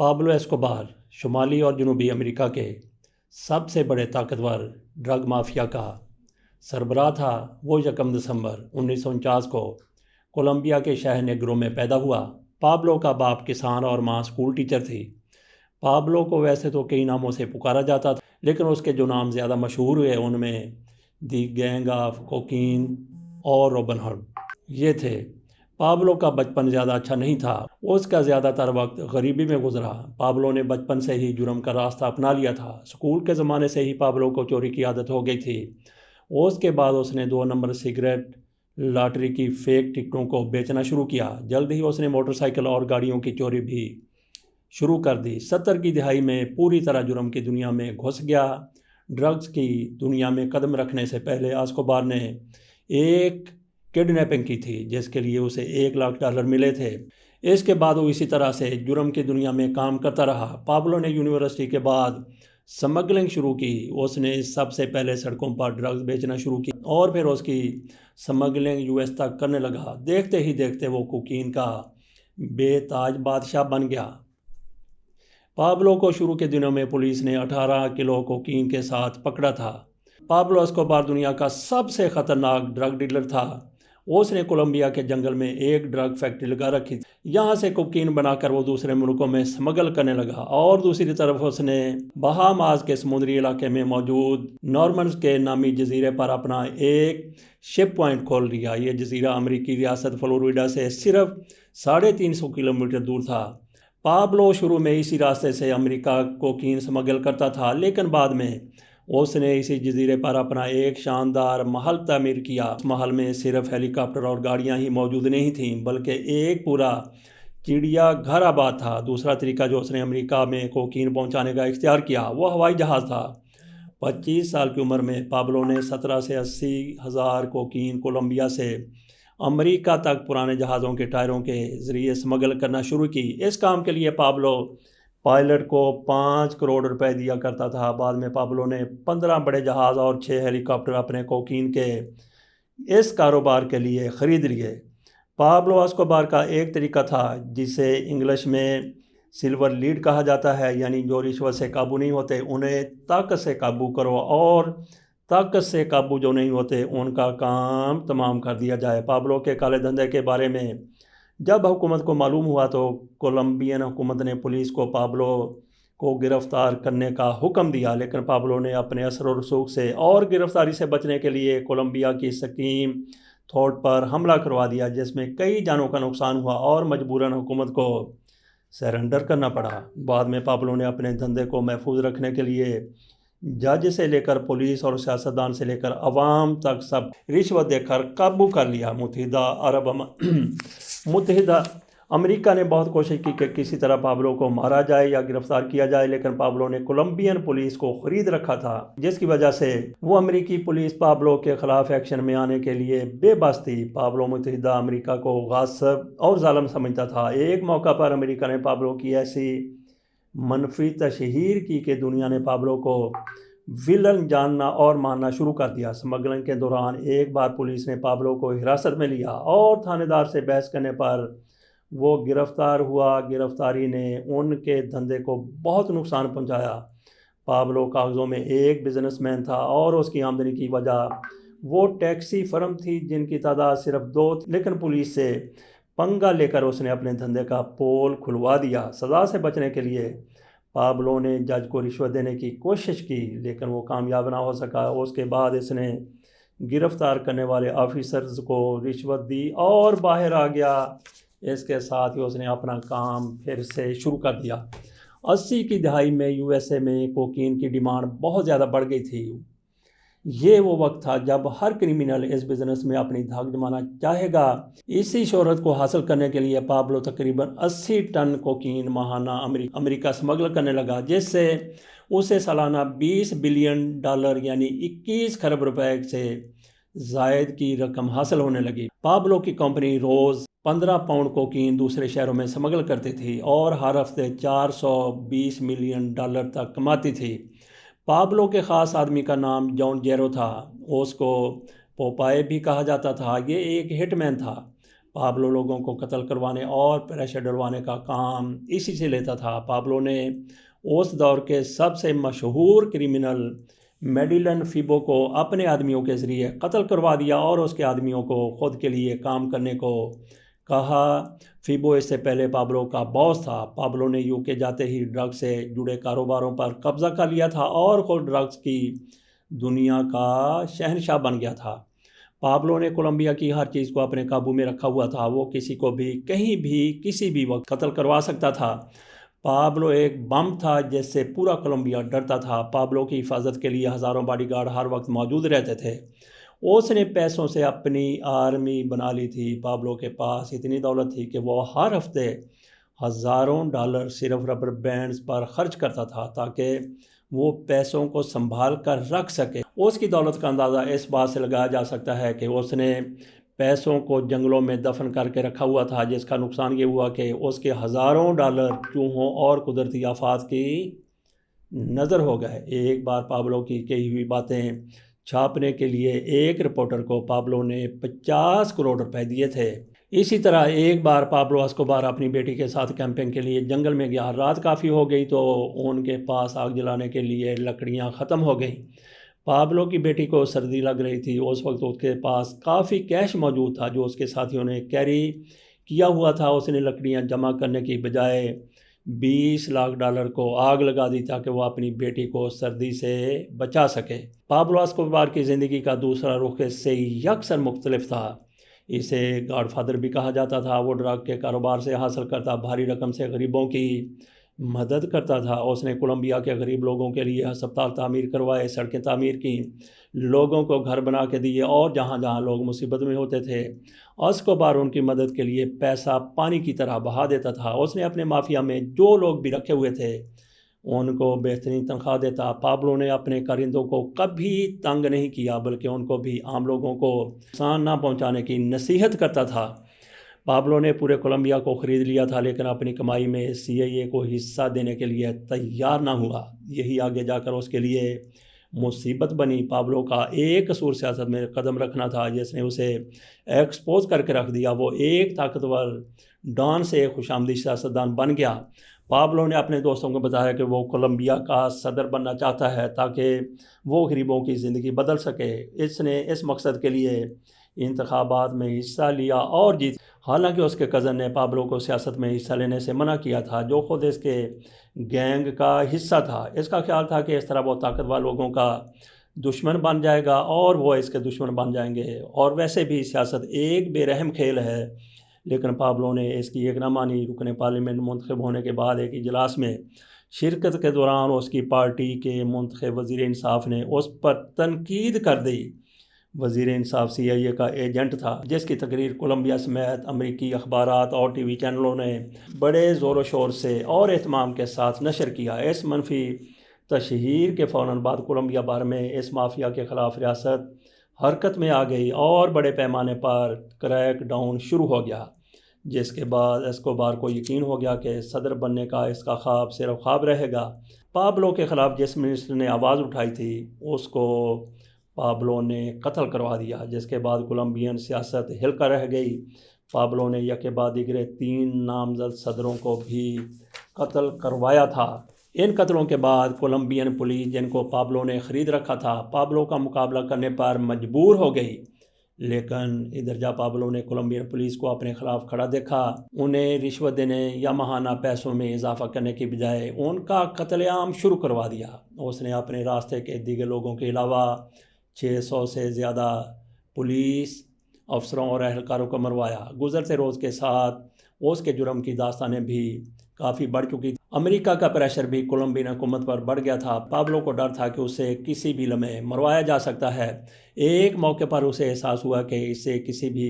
Pablo Escobar شمالی اور جنوبی امریکہ کے سب سے بڑے طاقتور ڈرگ مافیا کا سربراہ تھا۔ وہ 1 دسمبر 1949 کو کولمبیا کے شہر نیگرو میں پیدا ہوا۔ پابلو کا باپ کسان اور ماں اسکول ٹیچر تھی۔ پابلو کو ویسے تو کئی ناموں سے پکارا جاتا تھا، لیکن اس کے جو نام زیادہ مشہور ہوئے ان میں دی گینگ آف کوکین اور روبن ہوڈ یہ تھے۔ پابلو کا بچپن زیادہ اچھا نہیں تھا۔ اس کا زیادہ تر وقت غریبی میں گزرا۔ پابلو نے بچپن سے ہی جرم کا راستہ اپنا لیا تھا۔ اسکول کے زمانے سے ہی پابلو کو چوری کی عادت ہو گئی تھی۔ اس کے بعد اس نے 2 نمبر سگریٹ لاٹری کی فیک ٹکٹوں کو بیچنا شروع کیا۔ جلد ہی اس نے موٹر سائیکل اور گاڑیوں کی چوری بھی شروع کر دی۔ 70 کی دہائی میں پوری طرح جرم کی دنیا میں گھس گیا۔ ڈرگز کی دنیا میں قدم رکھنے سے پہلے ایسکوبار نے ایک کڈنیپنگ کی تھی جس کے لیے اسے $1 لاکھ ملے تھے۔ اس کے بعد وہ اسی طرح سے جرم کی دنیا میں کام کرتا رہا۔ پابلو نے یونیورسٹی کے بعد سمگلنگ شروع کی۔ اس نے سب سے پہلے سڑکوں پر ڈرگز بیچنا شروع کی اور پھر اس کی سمگلنگ US تک کرنے لگا۔ دیکھتے ہی دیکھتے وہ کوکین کا بے تاج بادشاہ بن گیا۔ پابلو کو شروع کے دنوں میں پولیس نے 18 کلو کوکین کے ساتھ پکڑا تھا۔ پابلو ایسکوبار دنیا کا سب سے خطرناک ڈرگ ڈیلر تھا۔ اس نے کولمبیا کے جنگل میں ایک ڈرگ فیکٹری لگا رکھی تھی۔ یہاں سے کوکین بنا کر وہ دوسرے ملکوں میں سمگل کرنے لگا، اور دوسری طرف اس نے بہاماس کے سمندری علاقے میں موجود نارمنز کے نامی جزیرے پر اپنا ایک شپ پوائنٹ کھول لیا۔ یہ جزیرہ امریکی ریاست فلوریڈا سے صرف 350 کلومیٹر دور تھا۔ پابلو شروع میں اسی راستے سے امریکہ کوکین سمگل کرتا تھا، لیکن بعد میں اس نے اسی جزیرے پر اپنا ایک شاندار محل تعمیر کیا۔ اس محل میں صرف ہیلی کاپٹر اور گاڑیاں ہی موجود نہیں تھیں، بلکہ ایک پورا چڑیا گھر آباد تھا۔ دوسرا طریقہ جو اس نے امریکہ میں کوکین پہنچانے کا اختیار کیا وہ ہوائی جہاز تھا۔ 25 سال کی عمر میں پابلو نے 17 سے 80 ہزار کوکین کولمبیا سے امریکہ تک پرانے جہازوں کے ٹائروں کے ذریعے سمگل کرنا شروع کی۔ اس کام کے لیے پابلو پائلٹ کو $5 کروڑ دیا کرتا تھا۔ بعد میں پابلو نے 15 بڑے جہاز اور 6 ہیلی کاپٹر اپنے کوکین کے اس کاروبار کے لیے خرید لیے۔ پابلو ایسکوبار کا ایک طریقہ تھا جسے انگلش میں سلور لیڈ کہا جاتا ہے، یعنی جو رشوت سے قابو نہیں ہوتے انہیں طاقت سے قابو کرو، اور طاقت سے قابو جو نہیں ہوتے ان کا کام تمام کر دیا جائے۔ پابلو کے کالے دھندے کے بارے میں جب حکومت کو معلوم ہوا تو کولمبین حکومت نے پولیس کو پابلو کو گرفتار کرنے کا حکم دیا، لیکن پابلو نے اپنے اثر و رسوخ سے اور گرفتاری سے بچنے کے لیے کولمبیا کی سکیم تھوٹ پر حملہ کروا دیا، جس میں کئی جانوں کا نقصان ہوا اور مجبوراً حکومت کو سرنڈر کرنا پڑا۔ بعد میں پابلو نے اپنے دھندے کو محفوظ رکھنے کے لیے جج سے لے کر پولیس اور سیاستدان سے لے کر عوام تک سب رشوت دے کر قابو کر لیا۔ متحدہ امریکہ نے بہت کوشش کی کہ کسی طرح پابلو کو مارا جائے یا گرفتار کیا جائے، لیکن پابلو نے کولمبین پولیس کو خرید رکھا تھا، جس کی وجہ سے وہ امریکی پولیس پابلو کے خلاف ایکشن میں آنے کے لیے بے بس تھی۔ پابلو متحدہ امریکہ کو غاصب اور ظالم سمجھتا تھا۔ ایک موقع پر امریکہ نے پابلو کی ایسی منفی تشہیر کی کہ دنیا نے پابلو کو ویلن جاننا اور ماننا شروع کر دیا۔ سمگلنگ کے دوران ایک بار پولیس نے پابلو کو حراست میں لیا اور تھانے دار سے بحث کرنے پر وہ گرفتار ہوا۔ گرفتاری نے ان کے دھندے کو بہت نقصان پہنچایا۔ پابلو کاغذوں میں ایک بزنس مین تھا اور اس کی آمدنی کی وجہ وہ ٹیکسی فرم تھی جن کی تعداد صرف 2 تھی، لیکن پولیس سے پنگا لے کر اس نے اپنے دھندے کا پول کھلوا دیا۔ سزا سے بچنے کے لیے پابلو نے جج کو رشوت دینے کی کوشش کی، لیکن وہ کامیاب نہ ہو سکا۔ اس کے بعد اس نے گرفتار کرنے والے آفیسرز کو رشوت دی اور باہر آ گیا۔ اس کے ساتھ ہی اس نے اپنا کام پھر سے شروع کر دیا۔ 80 کی دہائی میں USA میں کوکین کی ڈیمانڈ بہت زیادہ بڑھ گئی تھی۔ یہ وہ وقت تھا جب ہر کرمنل اس بزنس میں اپنی دھاک جمانا چاہے گا۔ اسی شہرت کو حاصل کرنے کے لیے پابلو تقریباً 80 ٹن کوکین ماہانہ امریکہ سمگل کرنے لگا، جس سے اسے سالانہ $20 بلین یعنی 21 کھرب روپے سے زائد کی رقم حاصل ہونے لگی۔ پابلو کی کمپنی روز 15 پاؤنڈ کوکین دوسرے شہروں میں سمگل کرتی تھی اور ہر ہفتے $420 ملین تک کماتی تھی۔ پابلو کے خاص آدمی کا نام جان جیرو تھا۔ اس کو پوپائے بھی کہا جاتا تھا۔ یہ ایک ہٹ مین تھا۔ پابلو لوگوں کو قتل کروانے اور پریشر ڈلوانے کا کام اسی سے لیتا تھا۔ پابلو نے اس دور کے سب سے مشہور کرمنل میڈیلن فیبو کو اپنے آدمیوں کے ذریعے قتل کروا دیا اور اس کے آدمیوں کو خود کے لیے کام کرنے کو کہا۔ فیبو اس سے پہلے پابلو کا باس تھا۔ پابلو نے UK جاتے ہی ڈرگ سے جڑے کاروباروں پر قبضہ کر لیا تھا اور خود ڈرگز کی دنیا کا شہنشاہ بن گیا تھا۔ پابلو نے کولمبیا کی ہر چیز کو اپنے قابو میں رکھا ہوا تھا۔ وہ کسی کو بھی کہیں بھی کسی بھی وقت قتل کروا سکتا تھا۔ پابلو ایک بم تھا جس سے پورا کولمبیا ڈرتا تھا۔ پابلو کی حفاظت کے لیے ہزاروں باڈی گارڈ ہر وقت موجود رہتے تھے۔ اس نے پیسوں سے اپنی آرمی بنا لی تھی۔ پابلو کے پاس اتنی دولت تھی کہ وہ ہر ہفتے ہزاروں ڈالر صرف ربر بینڈز پر خرچ کرتا تھا تاکہ وہ پیسوں کو سنبھال کر رکھ سکے۔ اس کی دولت کا اندازہ اس بات سے لگایا جا سکتا ہے کہ اس نے پیسوں کو جنگلوں میں دفن کر کے رکھا ہوا تھا، جس کا نقصان یہ ہوا کہ اس کے ہزاروں ڈالر چوہوں اور قدرتی آفات کی نظر ہو گئے۔ ایک بار پابلو کی کہی ہوئی باتیں چھاپنے کے لیے ایک رپورٹر کو پابلو نے 50 کروڑ روپے دیے تھے۔ اسی طرح ایک بار پابلو اسکوبار اپنی بیٹی کے ساتھ کیمپنگ کے لیے جنگل میں گیا۔ رات کافی ہو گئی تو ان کے پاس آگ جلانے کے لیے لکڑیاں ختم ہو گئیں۔ پابلو کی بیٹی کو سردی لگ رہی تھی۔ اس وقت اس کے پاس کافی کیش موجود تھا جو اس کے ساتھیوں نے کیری کیا ہوا تھا۔ اس نے لکڑیاں جمع کرنے کی بجائے 20 لاکھ ڈالر کو آگ لگا دی تاکہ وہ اپنی بیٹی کو سردی سے بچا سکے۔ پابلو اسکوبار کی زندگی کا دوسرا رخ اس سے یکسر مختلف تھا۔ اسے گاڈ فادر بھی کہا جاتا تھا۔ وہ ڈرگ کے کاروبار سے حاصل کرتا بھاری رقم سے غریبوں کی مدد کرتا تھا۔ اس نے کولمبیا کے غریب لوگوں کے لیے ہسپتال تعمیر کروائے، سڑکیں تعمیر کیں، لوگوں کو گھر بنا کے دیے اور جہاں جہاں لوگ مصیبت میں ہوتے تھے اسکوبار ان کی مدد کے لیے پیسہ پانی کی طرح بہا دیتا تھا۔ اس نے اپنے مافیا میں جو لوگ بھی رکھے ہوئے تھے ان کو بہترین تنخواہ دیتا۔ پابلو نے اپنے کارندوں کو کبھی تنگ نہیں کیا بلکہ ان کو بھی عام لوگوں کو نقصان نہ پہنچانے کی نصیحت کرتا تھا۔ پابلو نے پورے کولمبیا کو خرید لیا تھا لیکن اپنی کمائی میں CIA کو حصہ دینے کے لیے تیار نہ ہوا۔ یہی آگے جا کر اس کے لیے مصیبت بنی۔ پابلو کا ایک قصور سیاست میں قدم رکھنا تھا جس نے اسے ایکسپوز کر کے رکھ دیا۔ وہ ایک طاقتور ڈان سے ایک خوشامدی سیاستدان بن گیا۔ پابلو نے اپنے دوستوں کو بتایا کہ وہ کولمبیا کا صدر بننا چاہتا ہے تاکہ وہ غریبوں کی زندگی بدل سکے۔ اس نے اس مقصد کے لیے انتخابات میں حصہ لیا اور جیت۔ حالانکہ اس کے کزن نے پابلو کو سیاست میں حصہ لینے سے منع کیا تھا جو خود اس کے گینگ کا حصہ تھا۔ اس کا خیال تھا کہ اس طرح وہ طاقتور لوگوں کا دشمن بن جائے گا اور وہ اس کے دشمن بن جائیں گے، اور ویسے بھی سیاست ایک بے رحم کھیل ہے۔ لیکن پابلو نے اس کی ایک نہ مانی۔ رکن پارلیمنٹ منتخب ہونے کے بعد ایک اجلاس میں شرکت کے دوران اس کی پارٹی کے منتخب وزیر انصاف نے اس پر تنقید کر دی۔ وزیر انصاف CIA کا ایجنٹ تھا جس کی تقریر کولمبیا سمیت امریکی اخبارات اور TV چینلوں نے بڑے زور و شور سے اور اہتمام کے ساتھ نشر کیا۔ اس منفی تشہیر کے فوراً بعد کولمبیا بھر میں اس مافیا کے خلاف ریاست حرکت میں آ گئی اور بڑے پیمانے پر کریک ڈاؤن شروع ہو گیا، جس کے بعد اسکوبار کو یقین ہو گیا کہ صدر بننے کا اس کا خواب صرف خواب رہے گا۔ پابلو کے خلاف جس منسٹر نے آواز اٹھائی تھی اس کو پابلو نے قتل کروا دیا، جس کے بعد کولمبین سیاست ہل کر رہ گئی۔ پابلو نے یکے بعد دیگرے 3 نامزد صدروں کو بھی قتل کروایا تھا۔ ان قتلوں کے بعد کولمبین پولیس جن کو پابلو نے خرید رکھا تھا پابلو کا مقابلہ کرنے پر مجبور ہو گئی، لیکن ادھر جا پابلو نے کولمبین پولیس کو اپنے خلاف کھڑا دیکھا۔ انہیں رشوت دینے یا ماہانہ پیسوں میں اضافہ کرنے کی بجائے ان کا قتل عام شروع کروا دیا۔ اس نے اپنے راستے کے دیگر لوگوں کے علاوہ 600 سے زیادہ پولیس افسروں اور اہلکاروں کو مروایا۔ گزرتے روز کے ساتھ اس کے جرم کی داستانیں بھی کافی بڑھ چکی تھی۔ امریکہ کا پریشر بھی کولمبین حکومت پر بڑھ گیا تھا۔ پابلو کو ڈر تھا کہ اسے کسی بھی لمحے مروایا جا سکتا ہے۔ ایک موقع پر اسے احساس ہوا کہ اسے کسی بھی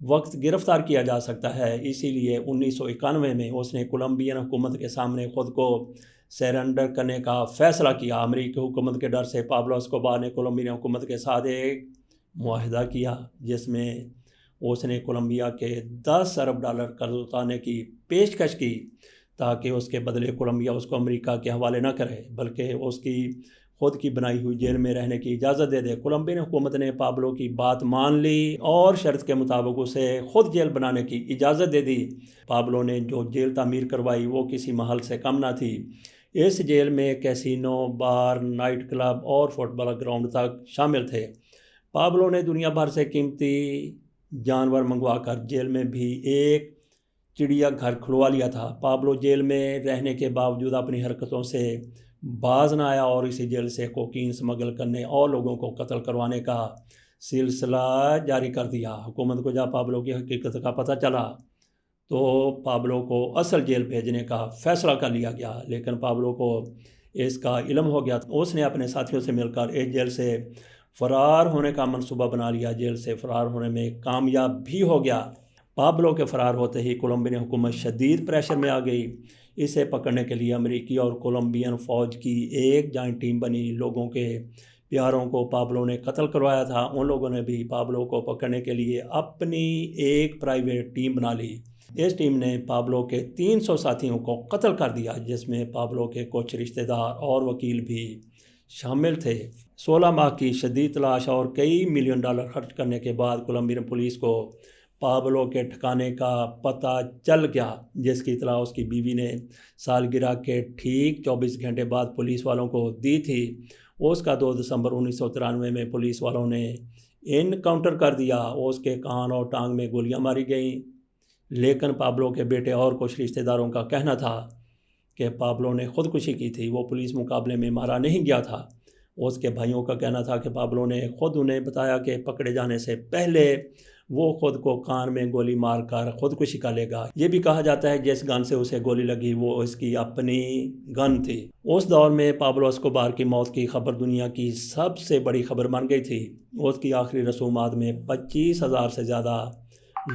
وقت گرفتار کیا جا سکتا ہے۔ اسی لیے 1991 میں اس نے کولمبین حکومت کے سامنے خود کو سرنڈر کرنے کا فیصلہ کیا۔ امریکی حکومت کے ڈر سے پابلو اسکوبار نے کولمبین حکومت کے ساتھ ایک معاہدہ کیا جس میں اس نے کولمبیا کے 10 ارب ڈالر قرض اتارنے کی پیشکش کی تاکہ اس کے بدلے کولمبیا اس کو امریکہ کے حوالے نہ کرے بلکہ اس کی خود کی بنائی ہوئی جیل میں رہنے کی اجازت دے دے۔ کولمبین حکومت نے پابلو کی بات مان لی اور شرط کے مطابق اسے خود جیل بنانے کی اجازت دے دی۔ پابلو نے جو جیل تعمیر کروائی وہ کسی محل سے کم نہ تھی۔ اس جیل میں کیسینو، بار، نائٹ کلب اور فٹ بال گراؤنڈ تک شامل تھے۔ پابلو نے دنیا بھر سے قیمتی جانور منگوا کر جیل میں بھی ایک چڑیا گھر کھلوا لیا تھا۔ پابلو جیل میں رہنے کے باوجود اپنی حرکتوں سے باز نہ آیا اور اسی جیل سے کوکین سمگل کرنے اور لوگوں کو قتل کروانے کا سلسلہ جاری کر دیا۔ حکومت کو جب پابلو کی حقیقت کا پتہ چلا تو پابلو کو اصل جیل بھیجنے کا فیصلہ کر لیا گیا، لیکن پابلو کو اس کا علم ہو گیا۔ اس نے اپنے ساتھیوں سے مل کر اس جیل سے فرار ہونے کا منصوبہ بنا لیا۔ جیل سے فرار ہونے میں کامیاب بھی ہو گیا۔ پابلو کے فرار ہوتے ہی کولمبین حکومت شدید پریشر میں آ گئی۔ اسے پکڑنے کے لیے امریکی اور کولمبین فوج کی ایک جوائنٹ ٹیم بنی۔ لوگوں کے پیاروں کو پابلو نے قتل کروایا تھا، ان لوگوں نے بھی پابلو کو پکڑنے کے لیے اپنی ایک پرائیویٹ ٹیم بنا لی۔ اس ٹیم نے پابلو کے 300 ساتھیوں کو قتل کر دیا، جس میں پابلو کے کچھ رشتہ دار اور وکیل بھی شامل تھے۔ 16 ماہ کی شدید تلاش اور کئی ملین ڈالر خرچ کرنے کے بعد کولمبین پولیس کو پابلو کے ٹھکانے کا پتہ چل گیا، جس کی اطلاع اس کی بیوی نے سالگرہ کے ٹھیک 24 گھنٹے بعد پولیس والوں کو دی تھی۔ اس کا 2 دسمبر 1993 میں پولیس والوں نے انکاؤنٹر کر دیا۔ اس کے کان اور ٹانگ میں گولیاں ماری گئیں، لیکن پابلو کے بیٹے اور کچھ رشتہ داروں کا کہنا تھا کہ پابلو نے خودکشی کی تھی، وہ پولیس مقابلے میں مارا نہیں گیا تھا۔ اس کے بھائیوں کا کہنا تھا کہ پابلو نے خود انہیں بتایا کہ پکڑے جانے سے پہلے وہ خود کو کان میں گولی مار کر خودکشی کر لے گا۔ یہ بھی کہا جاتا ہے جس گن سے اسے گولی لگی وہ اس کی اپنی گن تھی۔ اس دور میں پابلو اسکوبار کی موت کی خبر دنیا کی سب سے بڑی خبر بن گئی تھی۔ اس کی آخری رسومات میں 25,000 سے زیادہ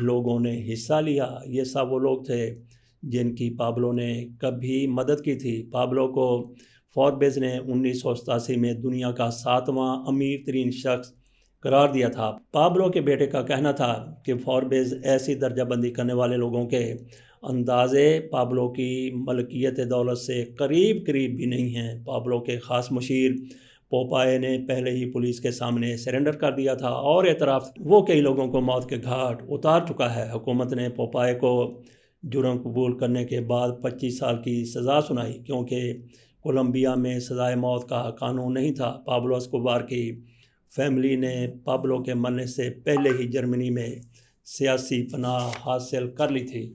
لوگوں نے حصہ لیا۔ یہ سب وہ لوگ تھے جن کی پابلو نے کبھی مدد کی تھی۔ پابلو کو فوربس نے 1987 میں دنیا کا 7واں امیر ترین شخص قرار دیا تھا۔ پابلو کے بیٹے کا کہنا تھا کہ فوربس ایسی درجہ بندی کرنے والے لوگوں کے اندازے پابلو کی ملکیت دولت سے قریب بھی نہیں ہیں۔ پابلو کے خاص مشیر پوپائے نے پہلے ہی پولیس کے سامنے سرنڈر کر دیا تھا اور اعتراف وہ کئی لوگوں کو موت کے گھاٹ اتار چکا ہے۔ حکومت نے پوپائے کو جرم قبول کرنے کے بعد 25 سال کی سزا سنائی، کیونکہ کولمبیا میں سزائے موت کا قانون نہیں تھا۔ پابلو اسکوبار کی فیملی نے پابلو کے مرنے سے پہلے ہی جرمنی میں سیاسی پناہ حاصل کر لی تھی۔